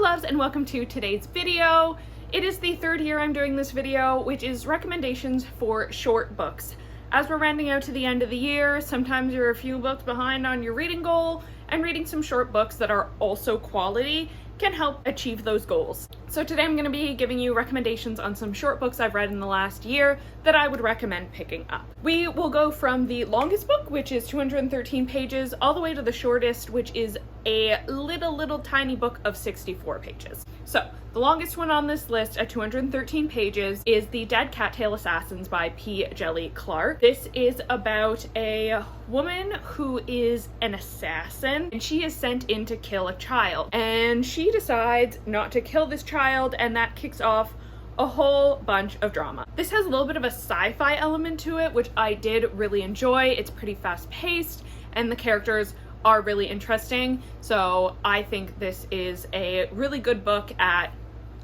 loves, and welcome to today's video. It is the third year I'm doing this video, which is recommendations for short books. As we're rounding out to the end of the year, sometimes you're a few books behind on your reading goal, and reading some short books that are also quality can help achieve those goals. So today I'm going to be giving you recommendations on some short books I've read in the last year that I would recommend picking up. We will go from the longest book, which is 213 pages, all the way to the shortest, which is a little tiny book of 64 pages. So the longest one on this list at 213 pages is The Dead Cattail Assassins by P. Djeli Clark. This is about a woman who is an assassin, and she is sent in to kill a child, and she decides not to kill this child, and that kicks off a whole bunch of drama. This has a little bit of a sci-fi element to it, which I did really enjoy. It's pretty fast-paced, and the characters are really interesting, so I think this is a really good book at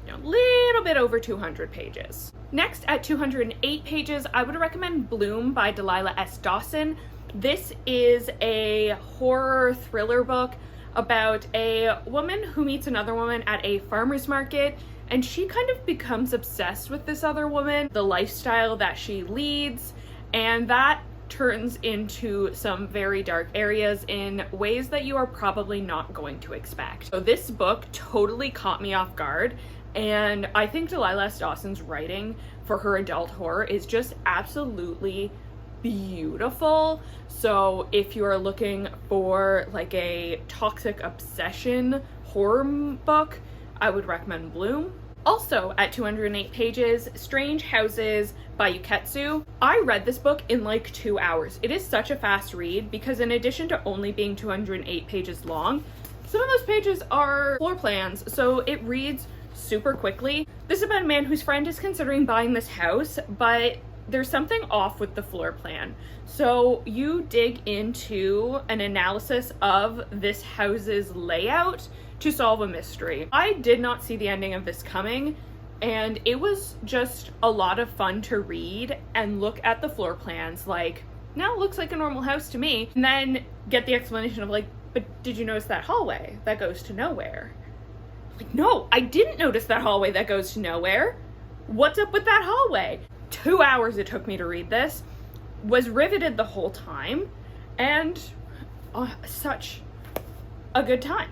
a little bit over 200 pages. Next, at 208 pages, I would recommend Bloom by Delilah S. Dawson. This is a horror thriller book about a woman who meets another woman at a farmer's market, and she kind of becomes obsessed with this other woman, the lifestyle that she leads, and that turns into some very dark areas in ways that you are probably not going to expect. So this book totally caught me off guard, and I think Delilah S. Dawson's writing for her adult horror is just absolutely beautiful. So if you are looking for like a toxic obsession horror book, I would recommend Bloom. Also at 208 pages, Strange Houses by Yuketsu. I read this book in like 2 hours. It is such a fast read because in addition to only being 208 pages long, some of those pages are floor plans, so it reads super quickly. This is about a man whose friend is considering buying this house, but there's something off with the floor plan. So you dig into an analysis of this house's layout to solve a mystery. I did not see the ending of this coming, and it was just a lot of fun to read and look at the floor plans like, now it looks like a normal house to me, and then get the explanation of like, but did you notice that hallway that goes to nowhere? Like, no, I didn't notice that hallway that goes to nowhere. What's up with that hallway? 2 hours it took me to read this, was riveted the whole time, and such a good time.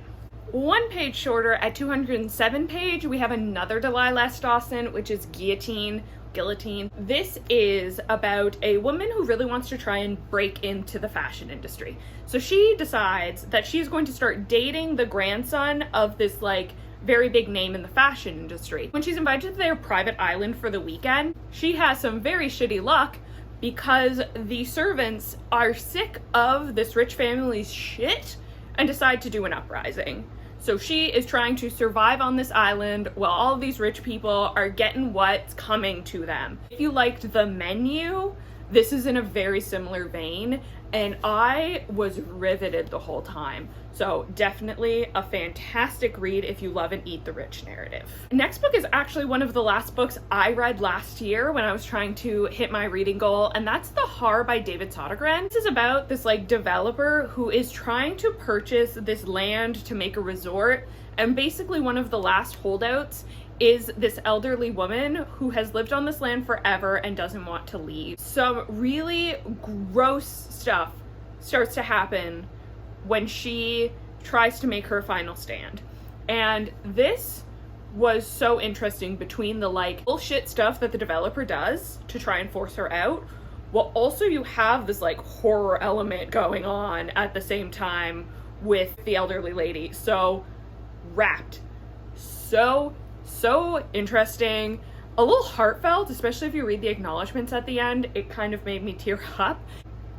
One page shorter at 207 page, we have another Delilah S. Dawson, which is Guillotine. This is about a woman who really wants to try and break into the fashion industry. So she decides that she's going to start dating the grandson of this like very big name in the fashion industry. When she's invited to their private island for the weekend, she has some very shitty luck because the servants are sick of this rich family's shit and decide to do an uprising. So she is trying to survive on this island while all of these rich people are getting what's coming to them. If you liked The Menu, this is in a very similar vein, and I was riveted the whole time. So definitely a fantastic read if you love an eat the rich narrative. Next book is actually one of the last books I read last year when I was trying to hit my reading goal, and that's The Har by David Sodergren. This is about this like developer who is trying to purchase this land to make a resort, and basically one of the last holdouts is this elderly woman who has lived on this land forever and doesn't want to leave. Some really gross stuff starts to happen when she tries to make her final stand. And this was so interesting between the like bullshit stuff that the developer does to try and force her out, while also you have this like horror element going on at the same time with the elderly lady. So wrapped. So interesting, a little heartfelt, especially if you read the acknowledgments at the end. It kind of made me tear up.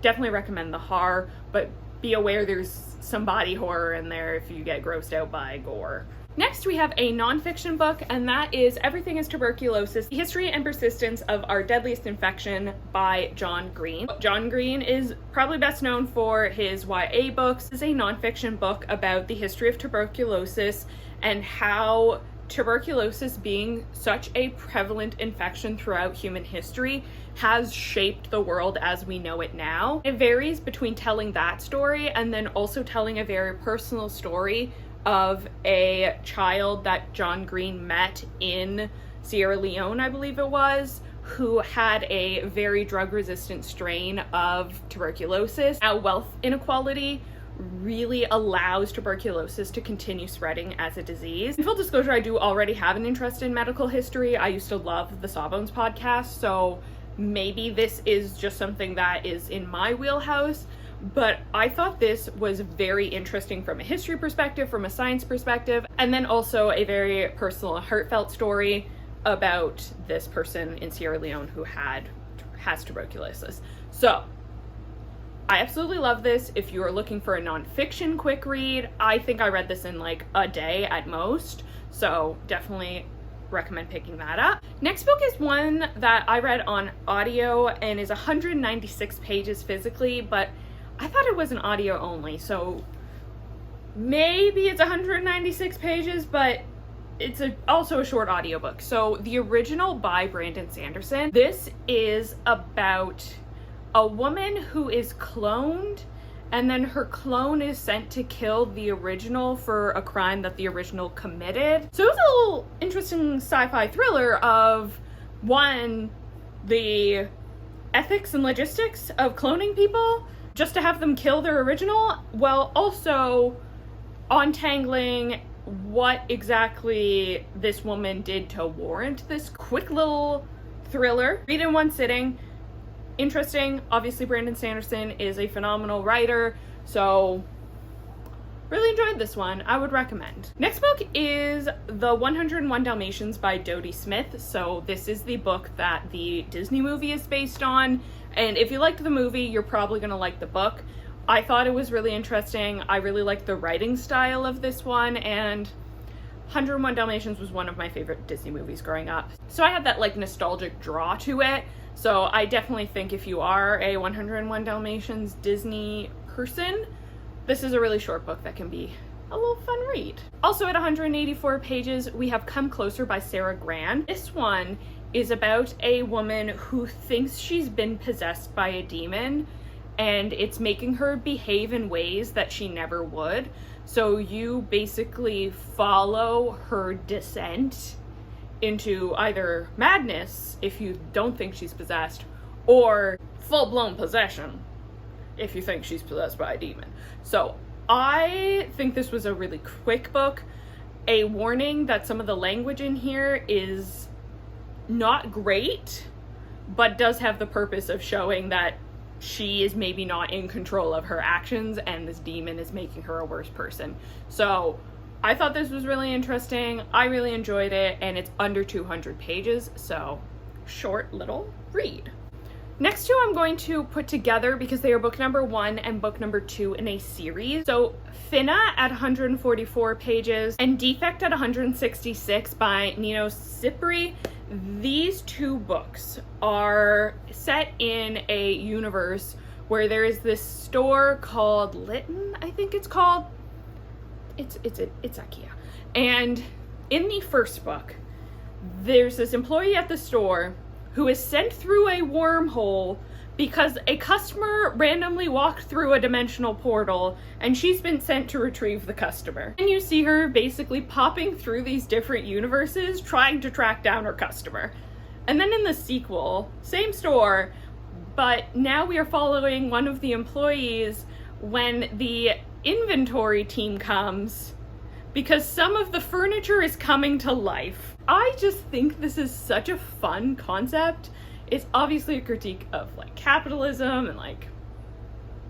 Definitely recommend The Har, but be aware there's some body horror in there if you get grossed out by gore. Next, we have a nonfiction book, and that is Everything is Tuberculosis, The History and Persistence of Our Deadliest Infection by John Green. John Green is probably best known for his YA books. This is a nonfiction book about the history of tuberculosis and how tuberculosis, being such a prevalent infection throughout human history, has shaped the world as we know it now. It varies between telling that story and then also telling a very personal story of a child that John Green met in Sierra Leone, I believe it was, who had a very drug-resistant strain of tuberculosis. Now, wealth inequality really allows tuberculosis to continue spreading as a disease. In full disclosure, I do already have an interest in medical history. I used to love the Sawbones podcast, so maybe this is just something that is in my wheelhouse, but I thought this was very interesting from a history perspective, from a science perspective, and then also a very personal, heartfelt story about this person in Sierra Leone who has tuberculosis. So I absolutely love this. If you are looking for a nonfiction quick read, I think I read this in like a day at most, so definitely recommend picking that up. Next book is one that I read on audio and is 196 pages physically, but I thought it was an audio only, so maybe it's 196 pages, but it's also a short audiobook. So the original by Brandon Sanderson. This is about a woman who is cloned, and then her clone is sent to kill the original for a crime that the original committed. So it was a little interesting sci-fi thriller of, one, the ethics and logistics of cloning people just to have them kill their original, while also untangling what exactly this woman did to warrant this. Quick little thriller, read in one sitting. Interesting. Obviously Brandon Sanderson is a phenomenal writer, so really enjoyed this one. I would recommend. Next book is The 101 Dalmatians by Dodie Smith. So this is the book that the Disney movie is based on, and if you liked the movie, you're probably gonna like the book. I thought it was really interesting. I really liked the writing style of this one, and 101 Dalmatians was one of my favorite Disney movies growing up. So I had that like nostalgic draw to it. So I definitely think if you are a 101 Dalmatians Disney person, this is a really short book that can be a little fun read. Also at 184 pages, we have Come Closer by Sarah Gran. This one is about a woman who thinks she's been possessed by a demon, and it's making her behave in ways that she never would. So you basically follow her descent into either madness if you don't think she's possessed, or full-blown possession if you think she's possessed by a demon. So I think this was a really quick book. A warning that some of the language in here is not great, but does have the purpose of showing that she is maybe not in control of her actions and this demon is making her a worse person. So I thought this was really interesting. I really enjoyed it, and it's under 200 pages, so short little read. Next two I'm going to put together because they are book number 1 and book number 2 in a series. So Finna at 144 pages and Defect at 166 by Nino Cipri. These two books are set in a universe where there is this store called Lytton, I think it's called. It's IKEA. And in the first book, there's this employee at the store who is sent through a wormhole because a customer randomly walked through a dimensional portal, and she's been sent to retrieve the customer. And you see her basically popping through these different universes trying to track down her customer. And then in the sequel, same store, but now we are following one of the employees when the inventory team comes because some of the furniture is coming to life. I just think this is such a fun concept. It's obviously a critique of like capitalism and like,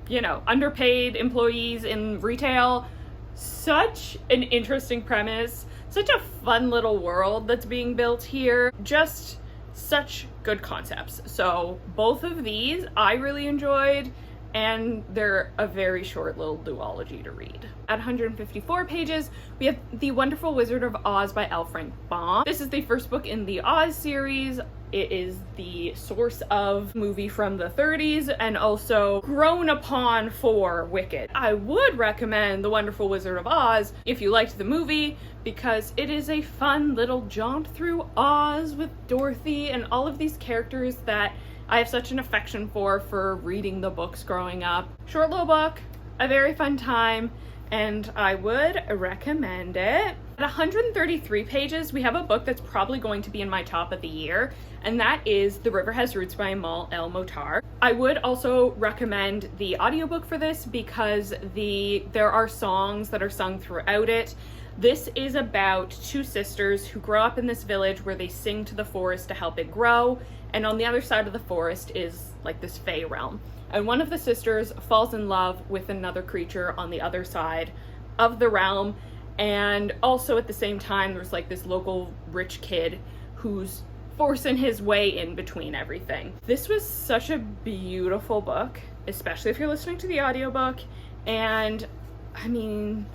you know, underpaid employees in retail. Such an interesting premise, such a fun little world that's being built here. Just such good concepts. So both of these I really enjoyed, and they're a very short little duology to read. At 154 pages, we have The Wonderful Wizard of Oz by L. Frank Baum. This is the first book in the Oz series. It is the source of movie from the 30s and also grown upon for Wicked. I would recommend The Wonderful Wizard of Oz if you liked the movie, because it is a fun little jaunt through Oz with Dorothy and all of these characters that I have such an affection for reading the books growing up. Short little book, a very fun time, and I would recommend it. At 133 pages, we have a book that's probably going to be in my top of the year, and that is The River Has Roots by Amal El Motar. I would also recommend the audiobook for this because there are songs that are sung throughout it. This is about two sisters who grow up in this village where they sing to the forest to help it grow, and on the other side of the forest is like this fae realm. And one of the sisters falls in love with another creature on the other side of the realm, and also at the same time there's like this local rich kid who's forcing his way in between everything. This was such a beautiful book, especially if you're listening to the audiobook, and I mean,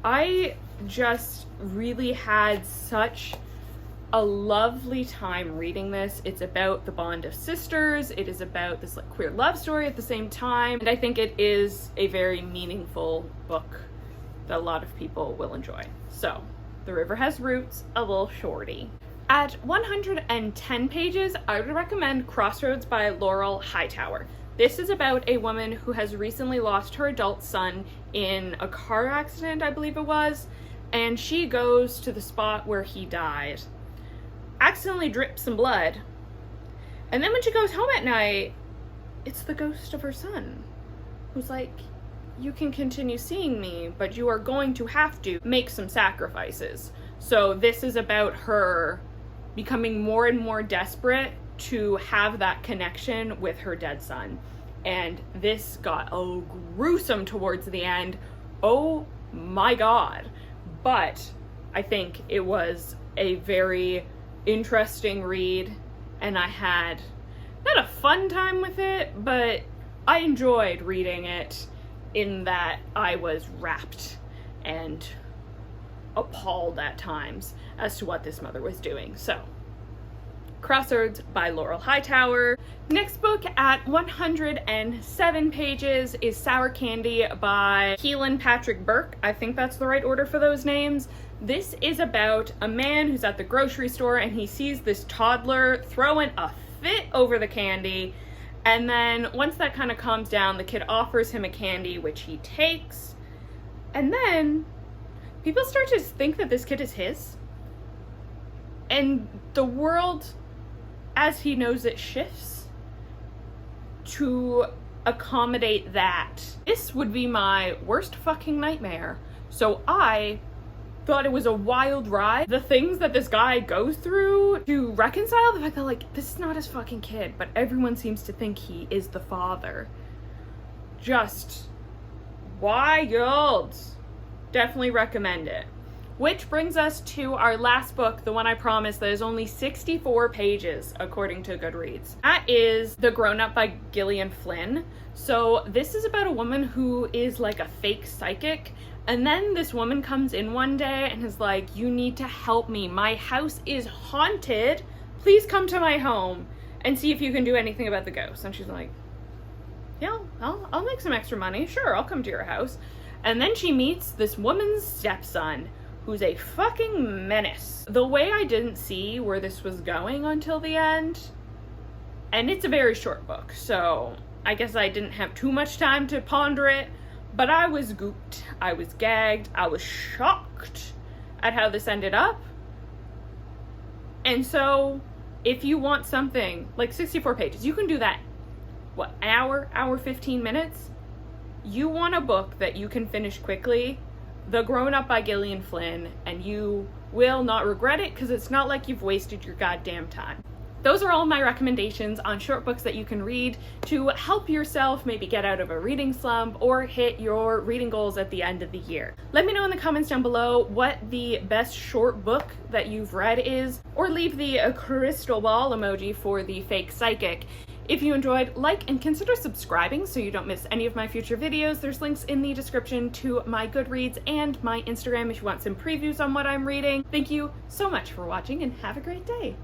I just really had such a lovely time reading this. It's about the bond of sisters. It is about this like queer love story at the same time, and I think it is a very meaningful book that a lot of people will enjoy. So, The River Has Roots, a little shorty. At 110 pages, I would recommend Crossroads by Laurel Hightower. This is about a woman who has recently lost her adult son in a car accident, I believe it was, and she goes to the spot where he died, accidentally drips some blood, and then when she goes home at night, it's the ghost of her son, who's like, you can continue seeing me, but you are going to have to make some sacrifices. So this is about her becoming more and more desperate to have that connection with her dead son. And this got gruesome towards the end. Oh my God. But I think it was a very interesting read, and I had not a fun time with it, but I enjoyed reading it in that I was rapt and appalled at times as to what this mother was doing. So, Crossroads by Laurel Hightower. Next book at 107 pages is Sour Candy by Keelan Patrick Burke. I think that's the right order for those names. This is about a man who's at the grocery store and he sees this toddler throwing a fit over the candy, and then once that kind of calms down, the kid offers him a candy, which he takes, and then people start to think that this kid is his, and the world as he knows it shifts to accommodate that. This would be my worst fucking nightmare. So I thought it was a wild ride. The things that this guy goes through to reconcile the fact that like, this is not his fucking kid, but everyone seems to think he is the father. Just wild. Definitely recommend it. Which brings us to our last book, the one I promised that is only 64 pages according to Goodreads. That is The Grown Up by Gillian Flynn. So this is about a woman who is like a fake psychic, and then this woman comes in one day and is like, you need to help me. My house is haunted. Please come to my home and see if you can do anything about the ghost. And she's like, yeah, I'll make some extra money. Sure, I'll come to your house. And then she meets this woman's stepson, who's a fucking menace. The way I didn't see where this was going until the end, and it's a very short book, so I guess I didn't have too much time to ponder it, but I was gooped, I was gagged, I was shocked at how this ended up. And so, if you want something like 64 pages, you can do that, what, an hour 15 minutes? You want a book that you can finish quickly, The Grown Up by Gillian Flynn, and you will not regret it because it's not like you've wasted your goddamn time. Those are all my recommendations on short books that you can read to help yourself maybe get out of a reading slump or hit your reading goals at the end of the year. Let me know in the comments down below what the best short book that you've read is, or leave the crystal ball emoji for the fake psychic. If you enjoyed, like and consider subscribing so you don't miss any of my future videos. There's links in the description to my Goodreads and my Instagram if you want some previews on what I'm reading. Thank you so much for watching and have a great day.